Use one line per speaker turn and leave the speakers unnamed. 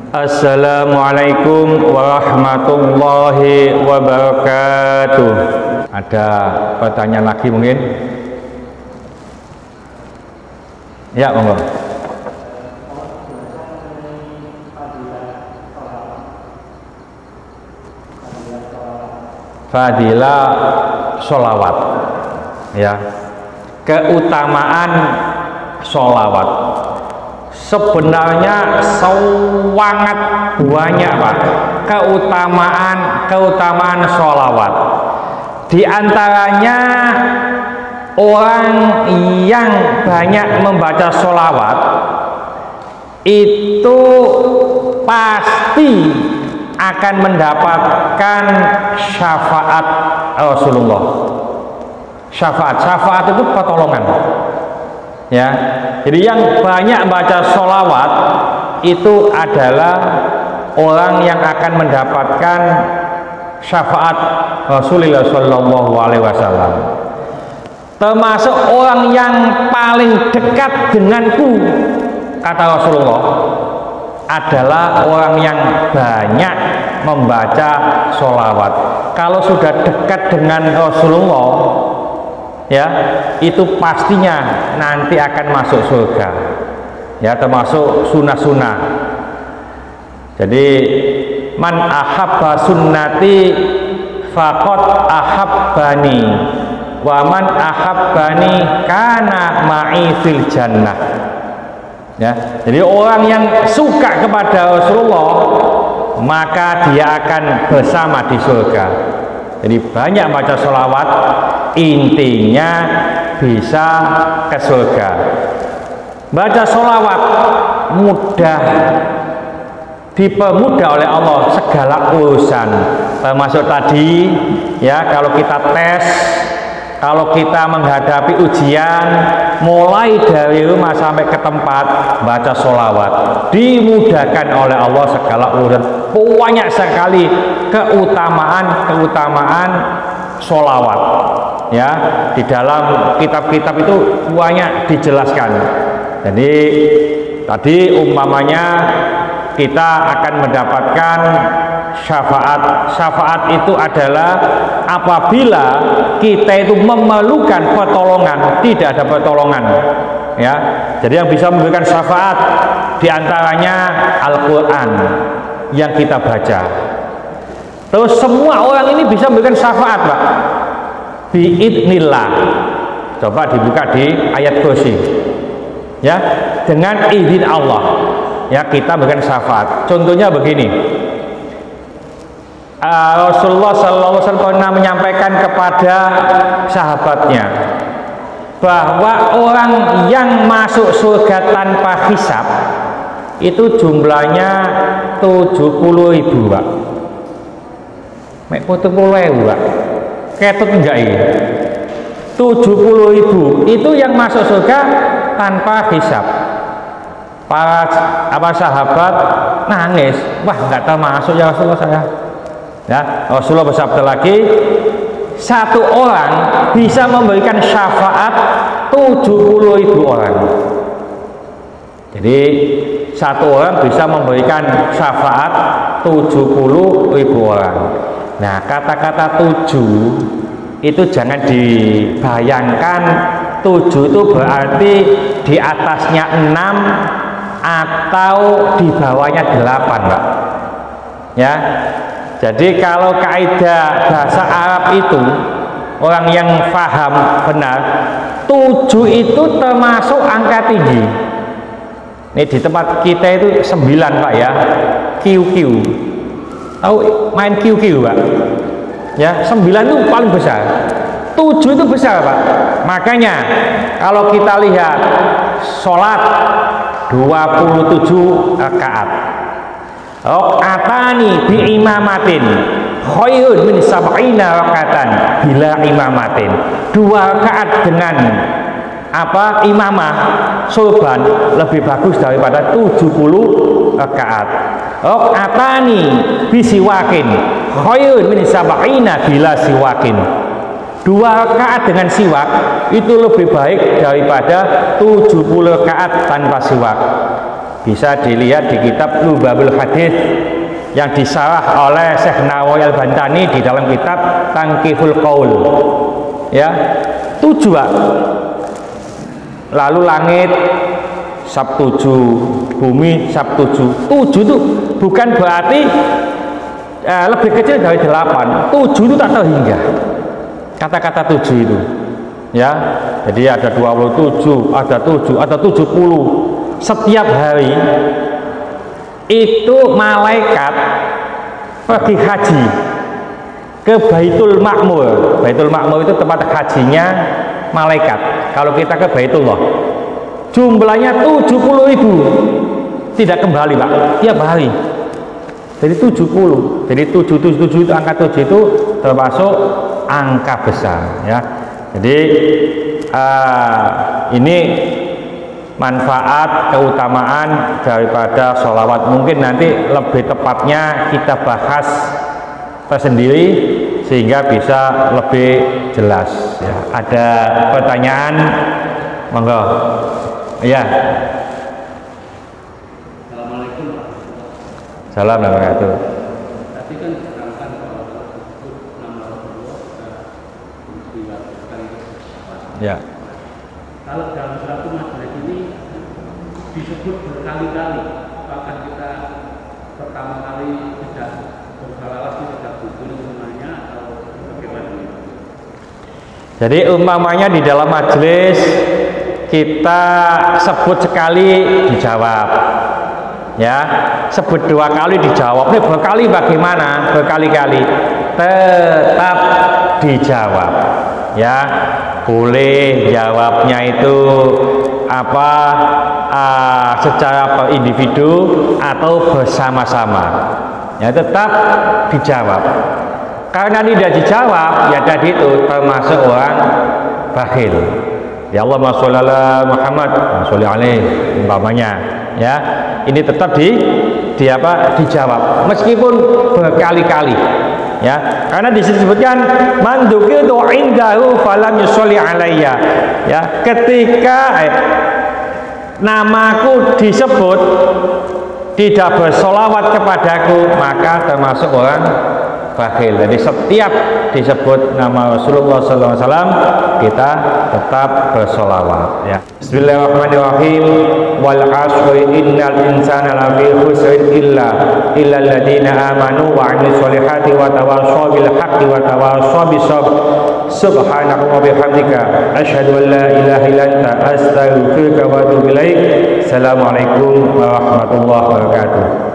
Assalamualaikum warahmatullahi wabarakatuh. Ada pertanyaan lagi mungkin? Ya, monggo. Fadilah sholawat, ya, keutamaan sholawat sebenarnya sangat banyak, Pak, keutamaan sholawat. Di antaranya orang yang banyak membaca sholawat itu pasti akan mendapatkan syafaat Rasulullah. Syafaat itu pertolongan, ya. Jadi yang banyak baca sholawat itu adalah orang yang akan mendapatkan syafaat Rasulullah Shallallahu Alaihi Wasallam. Termasuk orang yang paling dekat denganku, kata Rasulullah, adalah orang yang banyak membaca sholawat. Kalau sudah dekat dengan Rasulullah, ya, itu pastinya nanti akan masuk surga, ya, termasuk sunnah-sunnah. Jadi man ahabba sunnati faqad ahabbani wa man ahabbani kana ma'i fil jannah, ya. Jadi orang yang suka kepada Rasulullah maka dia akan bersama di surga. Jadi banyak baca sholawat, intinya bisa ke surga. Baca sholawat mudah, dipermudah oleh Allah segala urusan, termasuk tadi, ya, kalau kita tes, kalau kita menghadapi ujian, mulai dari rumah sampai ke tempat, baca sholawat, dimudahkan oleh Allah segala urusan. Banyak sekali keutamaan sholawat, ya, di dalam kitab-kitab itu banyak dijelaskan. Jadi tadi umpamanya kita akan mendapatkan syafaat itu adalah apabila kita itu memerlukan pertolongan, tidak ada pertolongan, ya. Jadi yang bisa memberikan syafaat diantaranya Al-Quran yang kita baca. Terus semua orang ini bisa memberikan syafaat, Pak, biidnillah. Coba dibuka di ayat kursi, ya, dengan izin Allah, ya, kita berikan syafaat. Contohnya begini, Rasulullah SAW pernah menyampaikan kepada sahabatnya bahwa orang yang masuk surga tanpa hisab itu jumlahnya 70.000, Pak. Mek 40.000, Pak. Ketut enggak ini? 70.000 itu yang masuk surga tanpa hisab. Para sahabat nangis, wah, nggak termasuk ya Rasulullah saya. Ya, Rasulullah bersabda lagi, satu orang bisa memberikan syafaat 70.000 orang. Jadi satu orang bisa memberikan syafaat 70.000 orang. Nah, kata-kata 7 itu jangan dibayangkan 7 itu berarti di atasnya 6 atau di bawahnya 8, Pak, ya. Jadi kalau kaidah bahasa Arab itu, orang yang paham benar, 7 itu termasuk angka tinggi. Ini di tempat kita itu 9, Pak, ya, QQ. Tahu main QQ, Pak? Ya, 9 itu paling besar. 7 itu besar, Pak. Makanya kalau kita lihat sholat 27 rakaat, rakaatani bi imamatin khairun min sab'ina rakaatan bila imamatin. 2 rakaat dengan apa, imamah sulban lebih bagus daripada 70 rakaat. Rakaatani bi siwakin khairun min sab'ina bila siwakin. 2 rakaat dengan siwak itu lebih baik daripada 70 rakaat tanpa siwak. bisa dilihat di kitab Lubabul Hadis yang disarah oleh Syekh Nawawi Al-Bantani di dalam kitab Tangkihul Qaul. Ya, 7 Pak. Lalu langit sab 7, bumi sab 7. 7 itu bukan berarti lebih kecil dari 8. 7 itu tak terhingga. Kata-kata 7 itu. Ya, jadi ada 27, ada 7, ada 70. Setiap hari itu malaikat pergi haji ke Baitul Ma'mur. Baitul Ma'mur itu tempat hajinya malaikat. Kalau kita ke Baitullah, jumlahnya 70.000, tidak kembali Pak, tiap hari. Jadi 70. Jadi 777 itu angka 7 itu termasuk angka besar ya. Jadi ini manfaat keutamaan daripada sholawat. Mungkin nanti lebih tepatnya kita bahas tersendiri sehingga bisa lebih jelas ya. Ada pertanyaan? Monggo ya.
Assalamualaikum.
Salam wabarakatuh.
Tadi kan diterangkan bahwa nama Rasulullah diwakilkan.
Ya.
Kalau dalam satu majelis ini disebut berkali-kali, apakah kita pertama kali tidak bersalawat tidak butuh semuanya atau bagaimana?
Jadi umpamanya di dalam majelis kita sebut sekali dijawab, ya, sebut 2 kali dijawab. Ini berkali bagaimana? Berkali-kali tetap dijawab, ya. Boleh jawabnya itu apa secara per individu atau bersama-sama, ya, tetap dijawab. Karena tidak dijawab, ya tadi itu termasuk orang bakhil. Ya Allah sholli ala Muhammad, sholli alaihi umpamanya, ya. Ini tetap dijawab meskipun berkali-kali. Ya, karena disebutkan man dzukiru indahu falam yusolli alayya. Ya, ketika namaku disebut tidak bersolawat kepadaku, maka termasuk orang bakhil. Jadi setiap disebut nama Rasulullah SAW kita tetap bersolawat. Ya. Bismillahirrahmanirrahim. Wal 'asri innal insana lafi khusrin illa alladziina amanu wa 'amilus sholihati wa tawashaw bil haqqi wa tawashaw bis sabr. Subhanaka wa bihamdika asyhadu an la ilaha illa anta astaghfiruka wa atubu ilaik. Assalamualaikum warahmatullahi wabarakatuh.